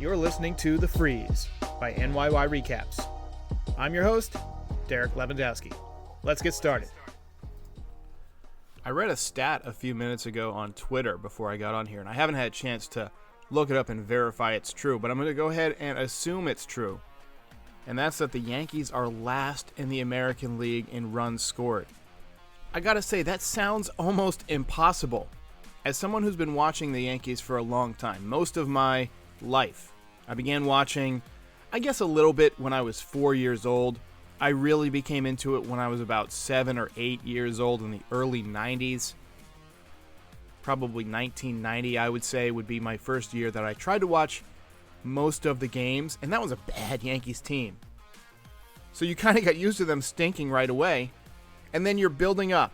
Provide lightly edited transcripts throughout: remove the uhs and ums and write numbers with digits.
You're listening to The Frieze by NYY Recaps. I'm your host, Derek Lewandowski. Let's get started. I read a stat a few minutes ago on Twitter before I got on here, and I haven't had a chance to look it up and verify it's true, but I'm going to go ahead and assume it's true. And that's that the Yankees are last in the American League in runs scored. I gotta say, that sounds almost impossible. As someone who's been watching the Yankees for a long time, most of my life, I began watching, I guess, a little bit when I was 4 years old. I really became into it when I was about 7 or 8 years old in the early 90s. Probably 1990, I would say, would be my first year that I tried to watch most of the games, and that was a bad Yankees team. So you kind of got used to them stinking right away, and then you're building up.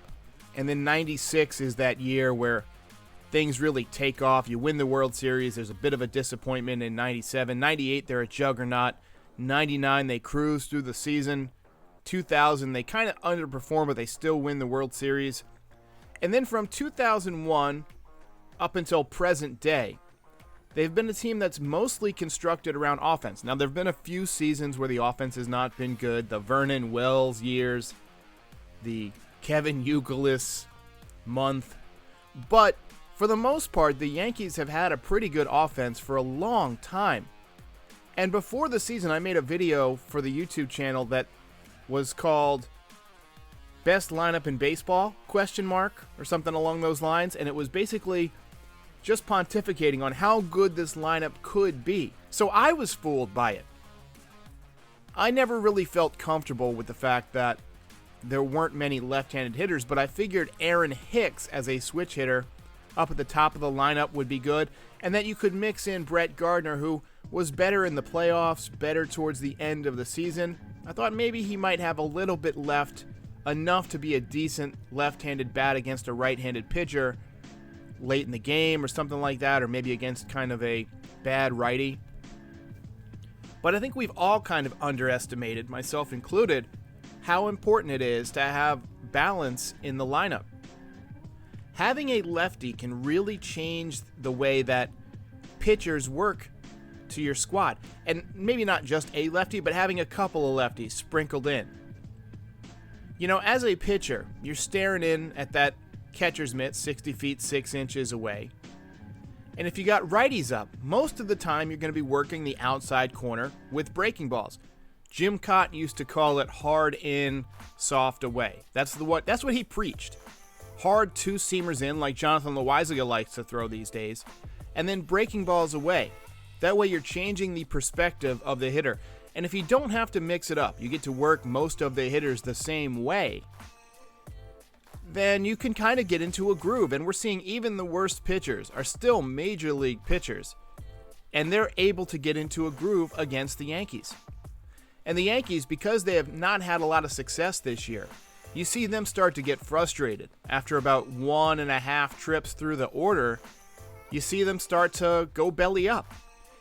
And then 96 is that year where things really take off. You win the World Series. There's a bit of a disappointment in 97. 98, they're a juggernaut. 99, they cruise through the season. 2000, they kind of underperform, but they still win the World Series. And then from 2001 up until present day, they've been a team that's mostly constructed around offense. Now, there have been a few seasons where the offense has not been good. The Vernon Wells years, the Kevin Youkilis month. But for the most part, the Yankees have had a pretty good offense for a long time. And before the season, I made a video for the YouTube channel that was called Best Lineup in Baseball, ? Or something along those lines. And it was basically just pontificating on how good this lineup could be. So I was fooled by it. I never really felt comfortable with the fact that there weren't many left-handed hitters, but I figured Aaron Hicks as a switch hitter up at the top of the lineup would be good, and that you could mix in Brett Gardner, who was better in the playoffs, better towards the end of the season. I thought maybe he might have a little bit left, enough to be a decent left-handed bat against a right-handed pitcher late in the game or something like that, or maybe against kind of a bad righty. But I think we've all kind of underestimated, myself included, how important it is to have balance in the lineup. Having a lefty can really change the way that pitchers work to your squad. And maybe not just a lefty, but having a couple of lefties sprinkled in. You know, as a pitcher, you're staring in at that catcher's mitt 60 feet 6 inches away. And if you got righties up, most of the time you're going to be working the outside corner with breaking balls. Jim Cotton used to call it hard in, soft away. That's what he preached. Hard two-seamers in, like Jonathan Loizaga likes to throw these days, and then breaking balls away. That way you're changing the perspective of the hitter. And if you don't have to mix it up, you get to work most of the hitters the same way, then you can kind of get into a groove. And we're seeing even the worst pitchers are still major league pitchers, and they're able to get into a groove against the Yankees. And the Yankees, because they have not had a lot of success this year, you see them start to get frustrated. After about 1.5 trips through the order, you see them start to go belly up.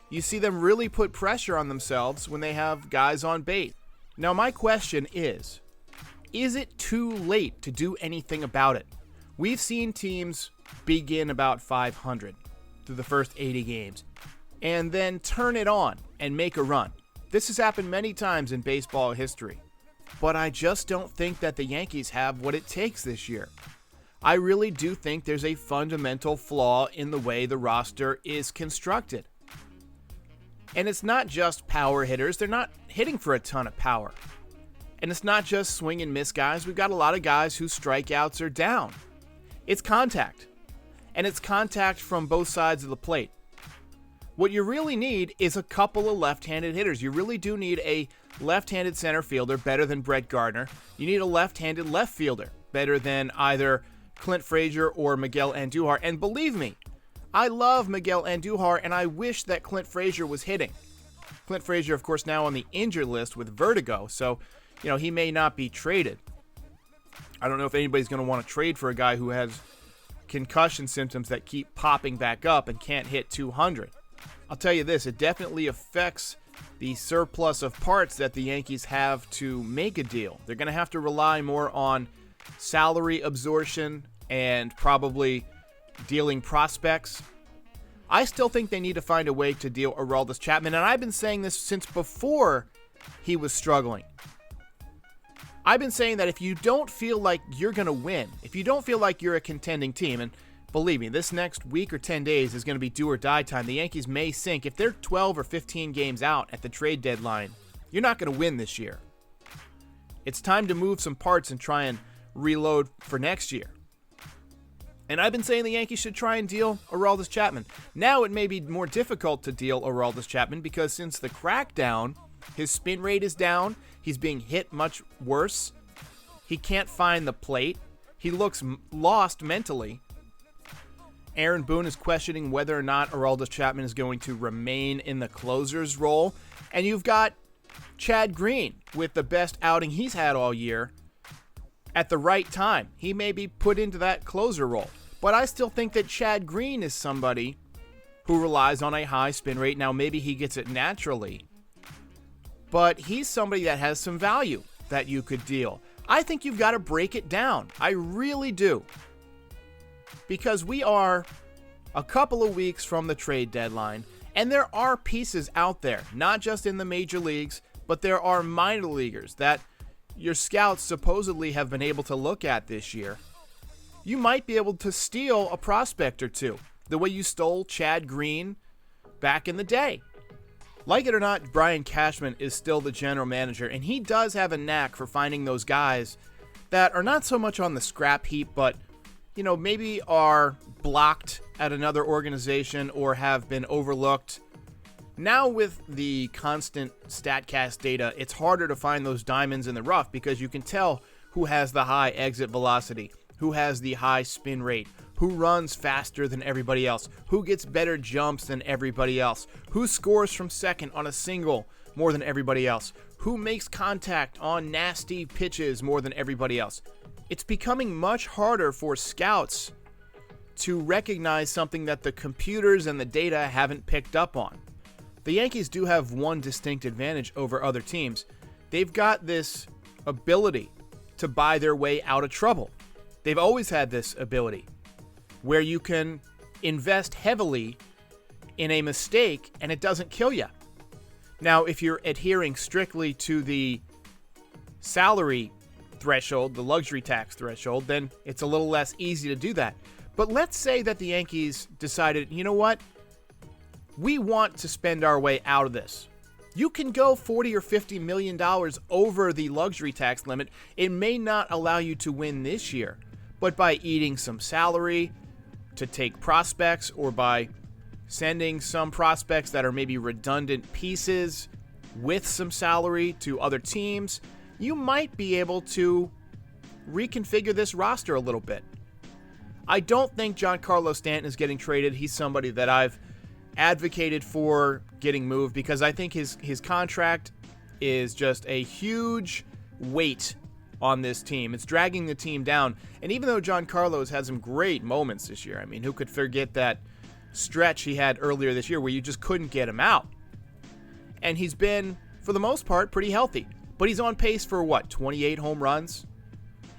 You see them really put pressure on themselves when they have guys on base. Now, my question is it too late to do anything about it? We've seen teams begin about 500 through the first 80 games and then turn it on and make a run. This has happened many times in baseball history, but I just don't think that the Yankees have what it takes this year. I really do think there's a fundamental flaw in the way the roster is constructed. And it's not just power hitters. They're not hitting for a ton of power. And it's not just swing and miss guys. We've got a lot of guys whose strikeouts are down. It's contact. And it's contact from both sides of the plate. What you really need is a couple of left-handed hitters. You really do need a left-handed center fielder better than Brett Gardner. You need a left-handed left fielder better than either Clint Frazier or Miguel Andujar. And believe me, I love Miguel Andujar, and I wish that Clint Frazier was hitting. Clint Frazier, of course, now on the injured list with vertigo, so, he may not be traded. I don't know if anybody's going to want to trade for a guy who has concussion symptoms that keep popping back up and can't hit 200. I'll tell you this, it definitely affects the surplus of parts that the Yankees have to make a deal. They're going to have to rely more on salary absorption and probably dealing prospects. I still think they need to find a way to deal Aroldis Chapman, and I've been saying this since before he was struggling. I've been saying that if you don't feel like you're going to win, if you don't feel like you're a contending team, and believe me, this next week or 10 days is going to be do or die time. The Yankees may sink. If they're 12 or 15 games out at the trade deadline, you're not going to win this year. It's time to move some parts and try and reload for next year. And I've been saying the Yankees should try and deal Aroldis Chapman. Now it may be more difficult to deal Aroldis Chapman because since the crackdown, his spin rate is down. He's being hit much worse. He can't find the plate. He looks lost mentally. Aaron Boone is questioning whether or not Aroldis Chapman is going to remain in the closer's role. And you've got Chad Green with the best outing he's had all year at the right time. He may be put into that closer role. But I still think that Chad Green is somebody who relies on a high spin rate. Now, maybe he gets it naturally. But he's somebody that has some value that you could deal. I think you've got to break it down. I really do. Because we are a couple of weeks from the trade deadline, and there are pieces out there, not just in the major leagues, but there are minor leaguers that your scouts supposedly have been able to look at this year. You might be able to steal a prospect or two, the way you stole Chad Green back in the day. Like it or not, Brian Cashman is still the general manager, and he does have a knack for finding those guys that are not so much on the scrap heap, but, you know, maybe are blocked at another organization or have been overlooked. Now with the constant StatCast data, it's harder to find those diamonds in the rough because you can tell who has the high exit velocity, who has the high spin rate, who runs faster than everybody else, who gets better jumps than everybody else, who scores from second on a single more than everybody else, who makes contact on nasty pitches more than everybody else. It's becoming much harder for scouts to recognize something that the computers and the data haven't picked up on. The Yankees do have one distinct advantage over other teams. They've got this ability to buy their way out of trouble. They've always had this ability where you can invest heavily in a mistake and it doesn't kill you. Now, if you're adhering strictly to the salary threshold, the luxury tax threshold, then it's a little less easy to do that. But let's say that the Yankees decided, you know what? We want to spend our way out of this. You can go $40 or $50 million over the luxury tax limit. It may not allow you to win this year, but by eating some salary to take prospects or by sending some prospects that are maybe redundant pieces with some salary to other teams, you might be able to reconfigure this roster a little bit. I don't think Giancarlo Stanton is getting traded. He's somebody that I've advocated for getting moved because I think his contract is just a huge weight on this team. It's dragging the team down. And even though Giancarlo has had some great moments this year, I mean, who could forget that stretch he had earlier this year where you just couldn't get him out? And he's been, for the most part, pretty healthy. But he's on pace for what, 28 home runs?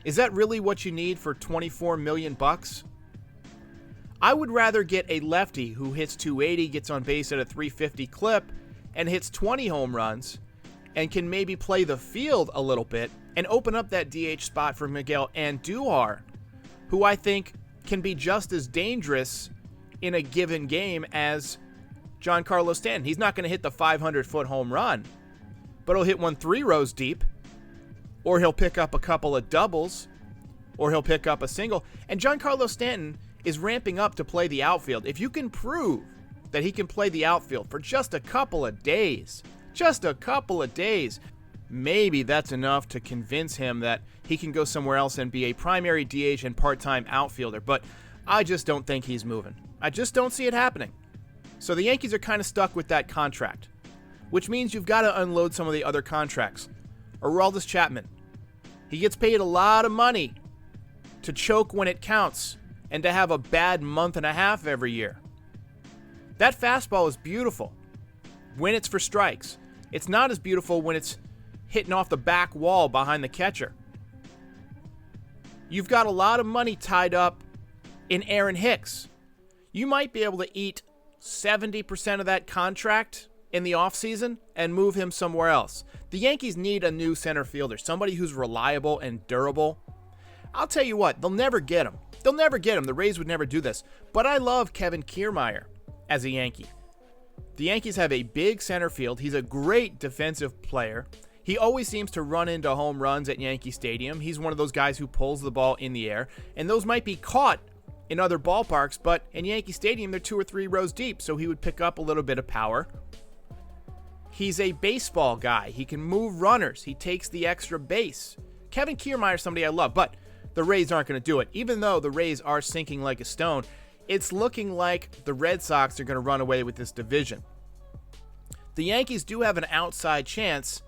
Is that really what you need for $24 million? I would rather get a lefty who hits 280, gets on base at a 350 clip, and hits 20 home runs, and can maybe play the field a little bit, and open up that DH spot for Miguel Andujar, who I think can be just as dangerous in a given game as Giancarlo Stanton. He's not going to hit the 500-foot home run, but he'll hit one 3 rows deep, or he'll pick up a couple of doubles, or he'll pick up a single. And Giancarlo Stanton is ramping up to play the outfield. If you can prove that he can play the outfield for just a couple of days, maybe that's enough to convince him that he can go somewhere else and be a primary DH and part-time outfielder. But I just don't think he's moving. I just don't see it happening. So the Yankees are kind of stuck with that contract, which means you've got to unload some of the other contracts. Aroldis Chapman, he gets paid a lot of money to choke when it counts and to have a bad month and a half every year. That fastball is beautiful when it's for strikes. It's not as beautiful when it's hitting off the back wall behind the catcher. You've got a lot of money tied up in Aaron Hicks. You might be able to eat 70% of that contract in the offseason and move him somewhere else. The Yankees need a new center fielder, somebody who's reliable and durable. I'll tell you what, they'll never get him. They'll never get him. The Rays would never do this. But I love Kevin Kiermaier as a Yankee. The Yankees have a big center field. He's a great defensive player. He always seems to run into home runs at Yankee Stadium. He's one of those guys who pulls the ball in the air, and those might be caught in other ballparks, but in Yankee Stadium, they're 2 or 3 rows deep, so he would pick up a little bit of power. He's a baseball guy. He can move runners. He takes the extra base. Kevin Kiermaier is somebody I love, but the Rays aren't going to do it. Even though the Rays are sinking like a stone, it's looking like the Red Sox are going to run away with this division. The Yankees do have an outside chance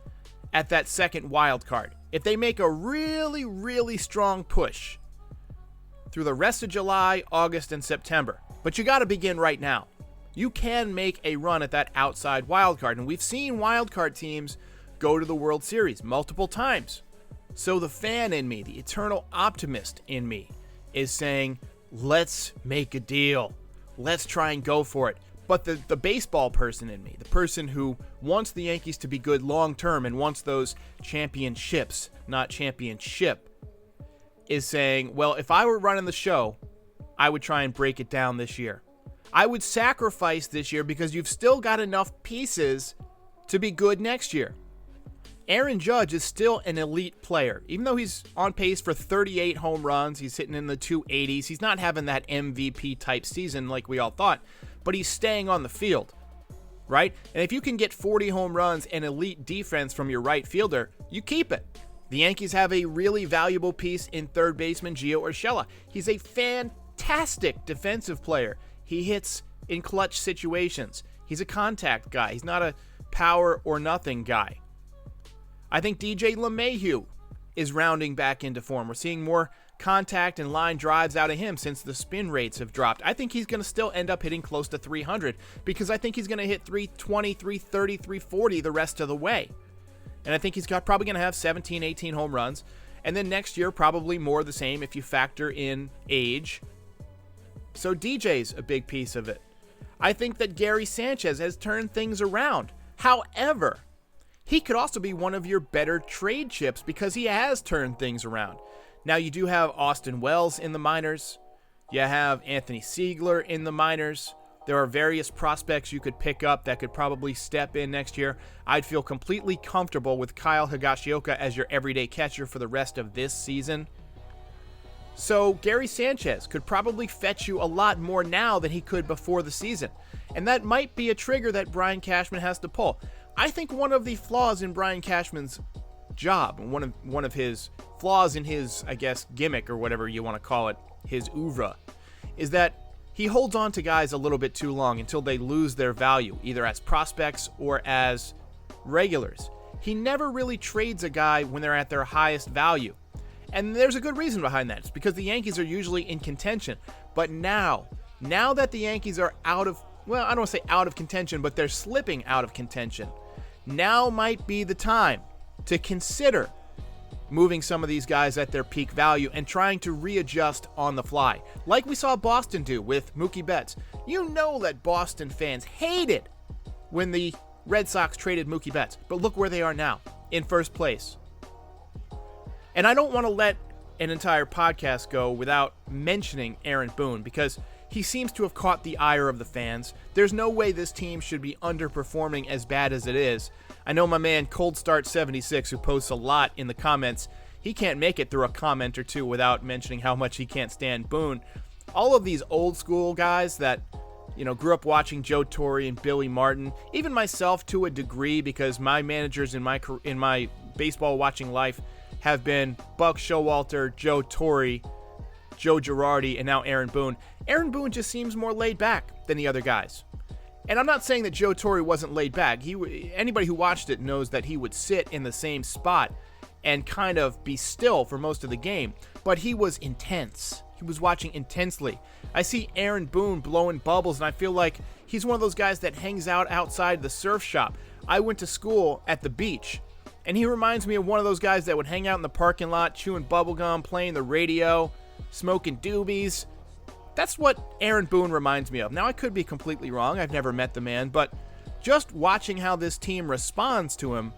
at that second wild card. If they make a really, really strong push through the rest of July, August, and September. But you got to begin right now. You can make a run at that outside wild card, and we've seen wild card teams go to the World Series multiple times. So the fan in me, the eternal optimist in me, is saying, let's make a deal. Let's try and go for it. But the baseball person in me, the person who wants the Yankees to be good long term and wants those championships, not championship, is saying, well, if I were running the show, I would try and break it down this year. I would sacrifice this year because you've still got enough pieces to be good next year. Aaron Judge is still an elite player. Even though he's on pace for 38 home runs, he's hitting in the 280s. He's not having that MVP type season like we all thought, but he's staying on the field, right? And if you can get 40 home runs and elite defense from your right fielder, you keep it. The Yankees have a really valuable piece in third baseman Gio Urshela. He's a fantastic defensive player. He hits in clutch situations. He's a contact guy. He's not a power or nothing guy. I think DJ LeMahieu is rounding back into form. We're seeing more contact and line drives out of him since the spin rates have dropped. I think he's going to still end up hitting close to 300 because I think he's going to hit 320, 330, 340 the rest of the way. And I think he's probably going to have 17, 18 home runs. And then next year, probably more of the same if you factor in age. So DJ's a big piece of it. I think that Gary Sanchez has turned things around. However, he could also be one of your better trade chips because he has turned things around. Now, you do have Austin Wells in the minors. You have Anthony Siegler in the minors. There are various prospects you could pick up that could probably step in next year. I'd feel completely comfortable with Kyle Higashioka as your everyday catcher for the rest of this season. So Gary Sanchez could probably fetch you a lot more now than he could before the season. And that might be a trigger that Brian Cashman has to pull. I think one of the flaws in Brian Cashman's job, one of his flaws in his, I guess, gimmick or whatever you want to call it, his oeuvre, is that he holds on to guys a little bit too long until they lose their value, either as prospects or as regulars. He never really trades a guy when they're at their highest value. And there's a good reason behind that. It's because the Yankees are usually in contention. But now that the Yankees are out of, well, I don't want to say out of contention, but they're slipping out of contention. Now might be the time to consider moving some of these guys at their peak value and trying to readjust on the fly, like we saw Boston do with Mookie Betts. You know that Boston fans hated when the Red Sox traded Mookie Betts, but look where they are now, in first place. And I don't want to let an entire podcast go without mentioning Aaron Boone, because he seems to have caught the ire of the fans. There's no way this team should be underperforming as bad as it is. I know my man Cold Start 76, who posts a lot in the comments, he can't make it through a comment or two without mentioning how much he can't stand Boone. All of these old school guys that, grew up watching Joe Torre and Billy Martin, even myself to a degree, because my managers in my baseball watching life have been Buck Showalter, Joe Torre, Joe Girardi, and now Aaron Boone. Aaron Boone just seems more laid back than the other guys. And I'm not saying that Joe Torre wasn't laid back. Anybody who watched it knows that he would sit in the same spot and kind of be still for most of the game. But he was intense. He was watching intensely. I see Aaron Boone blowing bubbles, and I feel like he's one of those guys that hangs out outside the surf shop. I went to school at the beach, and he reminds me of one of those guys that would hang out in the parking lot, chewing bubblegum, playing the radio, smoking doobies. That's what Aaron Boone reminds me of. Now, I could be completely wrong. I've never met the man, but just watching how this team responds to him,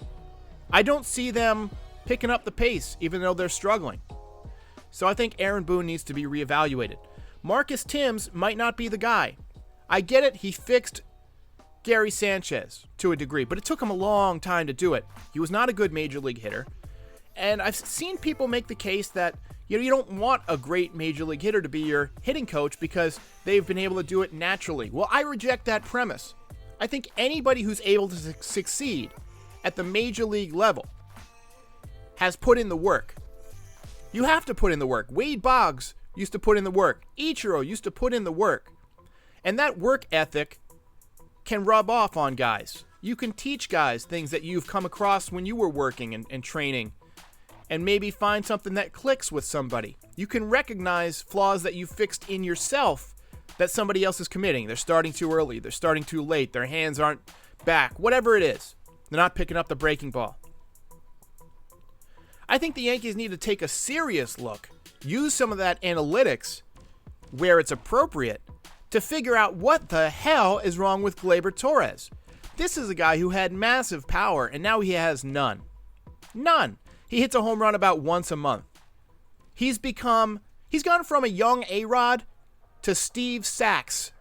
I don't see them picking up the pace, even though they're struggling. So I think Aaron Boone needs to be reevaluated. Marcus Timms might not be the guy. I get it. He fixed Gary Sanchez to a degree, but it took him a long time to do it. He was not a good major league hitter. And I've seen people make the case that you don't want a great major league hitter to be your hitting coach because they've been able to do it naturally. Well, I reject that premise. I think anybody who's able to succeed at the major league level has put in the work. You have to put in the work. Wade Boggs used to put in the work. Ichiro used to put in the work. And that work ethic can rub off on guys. You can teach guys things that you've come across when you were working and training, and maybe find something that clicks with somebody. You can recognize flaws that you fixed in yourself that somebody else is committing. They're starting too early. They're starting too late. Their hands aren't back. Whatever it is. They're not picking up the breaking ball. I think the Yankees need to take a serious look, use some of that analytics where it's appropriate, to figure out what the hell is wrong with Gleyber Torres. This is a guy who had massive power, and now he has none. None. He hits a home run about once a month. He's gone from a young A-Rod to Steve Sax,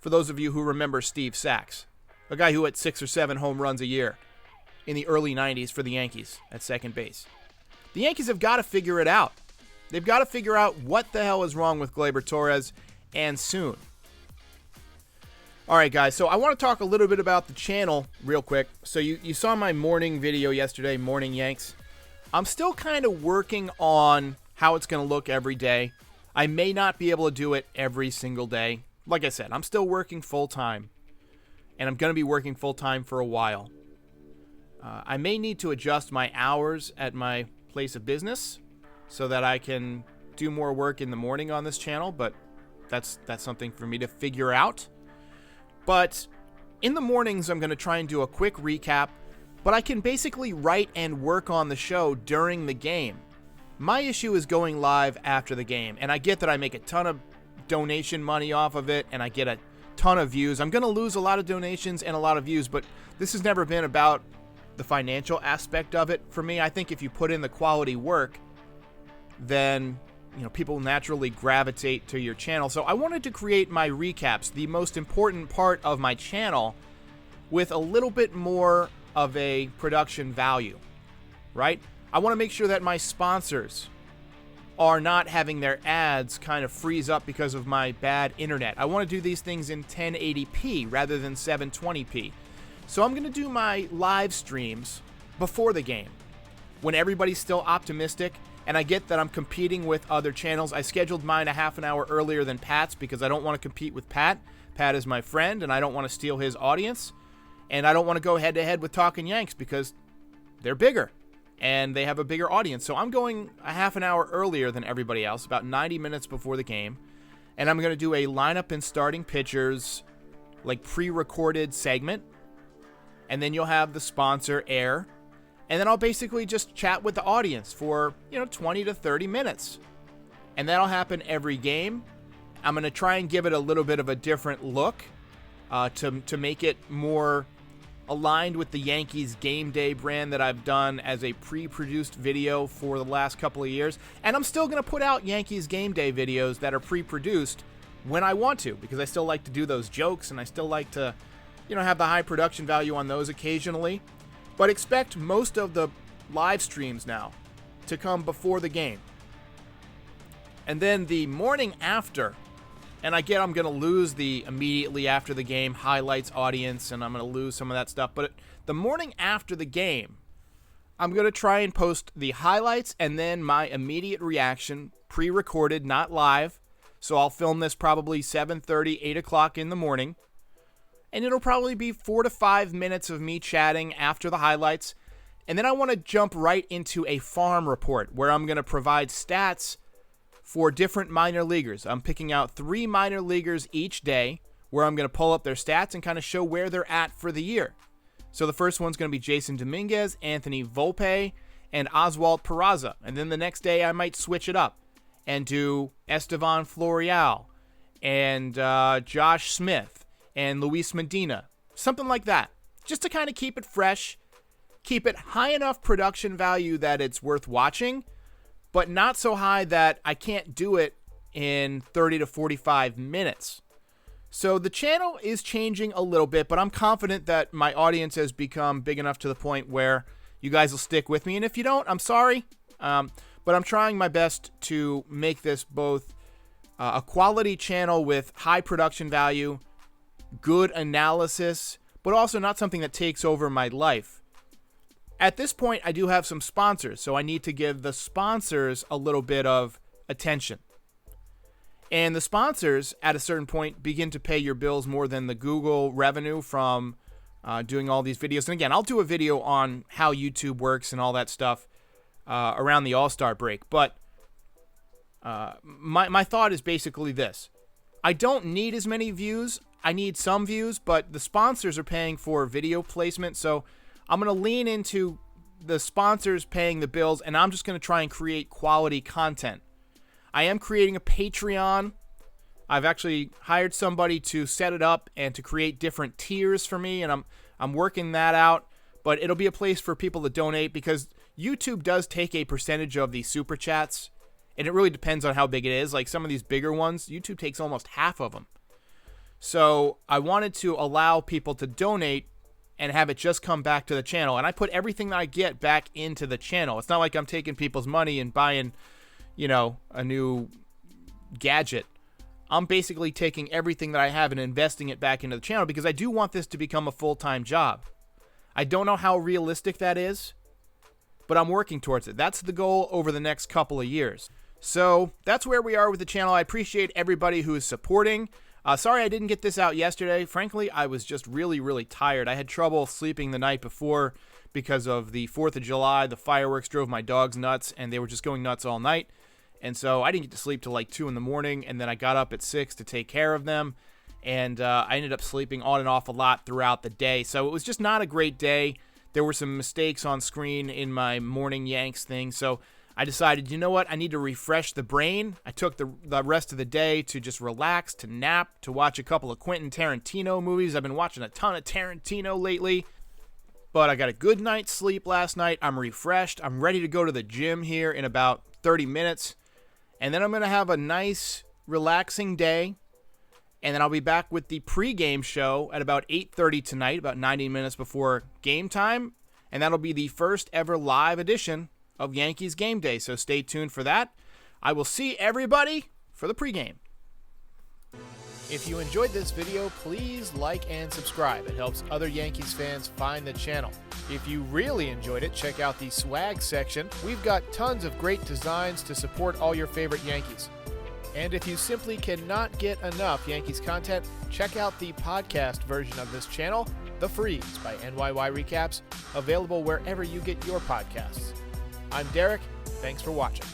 for those of you who remember Steve Sax, a guy who hit 6 or 7 home runs a year in the early 90s for the Yankees at second base. The Yankees have got to figure it out. They've got to figure out what the hell is wrong with Gleyber Torres, and soon. All right, guys, so I want to talk a little bit about the channel real quick. So you saw my morning video yesterday, Morning Yanks. I'm still kind of working on how it's going to look every day. I may not be able to do it every single day. Like I said, I'm still working full-time, and I'm going to be working full-time for a while. I may need to adjust my hours at my place of business so that I can do more work in the morning on this channel, but that's something for me to figure out. But in the mornings, I'm going to try and do a quick recap, but I can basically write and work on the show during the game. My issue is going live after the game, and I get that I make a ton of donation money off of it, and I get a ton of views. I'm going to lose a lot of donations and a lot of views, but this has never been about the financial aspect of it for me. I think if you put in the quality work, then people naturally gravitate to your channel. So I wanted to create my recaps, the most important part of my channel, with a little bit more of a production value, right? I want to make sure that my sponsors are not having their ads kind of freeze up because of my bad internet. I want to do these things in 1080p rather than 720p. So I'm going to do my live streams before the game, when everybody's still optimistic, and I get that I'm competing with other channels. I scheduled mine a half an hour earlier than Pat's because I don't want to compete with Pat. Pat is my friend, and I don't want to steal his audience. And I don't want to go head-to-head with Talkin' Yanks because they're bigger, and they have a bigger audience. So I'm going a half an hour earlier than everybody else, about 90 minutes before the game. And I'm going to do a lineup and starting pitchers, like pre-recorded segment. And then you'll have the sponsor air. And then I'll basically just chat with the audience for, 20 to 30 minutes. And that'll happen every game. I'm going to try and give it a little bit of a different look to make it more aligned with the Yankees game day brand that I've done as a pre-produced video for the last couple of years. And I'm still going to put out Yankees game day videos that are pre-produced when I want to, because I still like to do those jokes, and I still like to, have the high production value on those occasionally. But expect most of the live streams now to come before the game. And then the morning after, and I get I'm going to lose the immediately after the game highlights audience, and I'm going to lose some of that stuff. But the morning after the game, I'm going to try and post the highlights and then my immediate reaction, pre-recorded, not live. So I'll film this probably 7:30, 8 o'clock in the morning. And it'll probably be 4 to 5 minutes of me chatting after the highlights. And then I want to jump right into a farm report where I'm going to provide stats for different minor leaguers. I'm picking out 3 minor leaguers each day where I'm going to pull up their stats and kind of show where they're at for the year. So the first one's going to be Jason Dominguez, Anthony Volpe, and Oswald Peraza. And then the next day I might switch it up and do Estevan Florial and Josh Smith and Luis Medina. Something like that. Just to kind of keep it fresh, keep it high enough production value that it's worth watching, but not so high that I can't do it in 30 to 45 minutes. So the channel is changing a little bit, but I'm confident that my audience has become big enough to the point where you guys will stick with me. And if you don't, I'm sorry. But I'm trying my best to make this both a quality channel with high production value, good analysis, but also not something that takes over my life. At this point, I do have some sponsors, so I need to give the sponsors a little bit of attention. And the sponsors, at a certain point, begin to pay your bills more than the Google revenue from doing all these videos. And again, I'll do a video on how YouTube works and all that stuff around the All-Star break. But my thought is basically this. I don't need as many views. I need some views, but the sponsors are paying for video placement. So I'm going to lean into the sponsors paying the bills, and I'm just going to try and create quality content. I am creating a Patreon. I've actually hired somebody to set it up and to create different tiers for me, and I'm working that out. But it'll be a place for people to donate because YouTube does take a percentage of the super chats, and it really depends on how big it is. Like some of these bigger ones, YouTube takes almost half of them. So I wanted to allow people to donate and have it just come back to the channel. And I put everything that I get back into the channel. It's not like I'm taking people's money and buying, a new gadget. I'm basically taking everything that I have and investing it back into the channel because I do want this to become a full-time job. I don't know how realistic that is, but I'm working towards it. That's the goal over the next couple of years. So that's where we are with the channel. I appreciate everybody who is supporting. Sorry I didn't get this out yesterday. Frankly, I was just really, really tired. I had trouble sleeping the night before because of the 4th of July. The fireworks drove my dogs nuts, and they were just going nuts all night. And so I didn't get to sleep till like 2 in the morning, and then I got up at 6 to take care of them. And I ended up sleeping on and off a lot throughout the day. So it was just not a great day. There were some mistakes on screen in my morning Yanks thing. So I decided, you know what? I need to refresh the brain. I took the rest of the day to just relax, to nap, to watch a couple of Quentin Tarantino movies. I've been watching a ton of Tarantino lately. But I got a good night's sleep last night. I'm refreshed. I'm ready to go to the gym here in about 30 minutes. And then I'm going to have a nice, relaxing day. And then I'll be back with the pregame show at about 8:30 tonight, about 90 minutes before game time. And that'll be the first ever live edition of Yankees Game Day. So stay tuned for that. I will see everybody for the pregame. If you enjoyed this video, please like and subscribe. It helps other Yankees fans find the channel. If you really enjoyed it, check out the swag section. We've got tons of great designs to support all your favorite Yankees. And if you simply cannot get enough Yankees content, check out the podcast version of this channel, The Frieze by NYY Recaps, available wherever you get your podcasts. I'm Derek. Thanks for watching.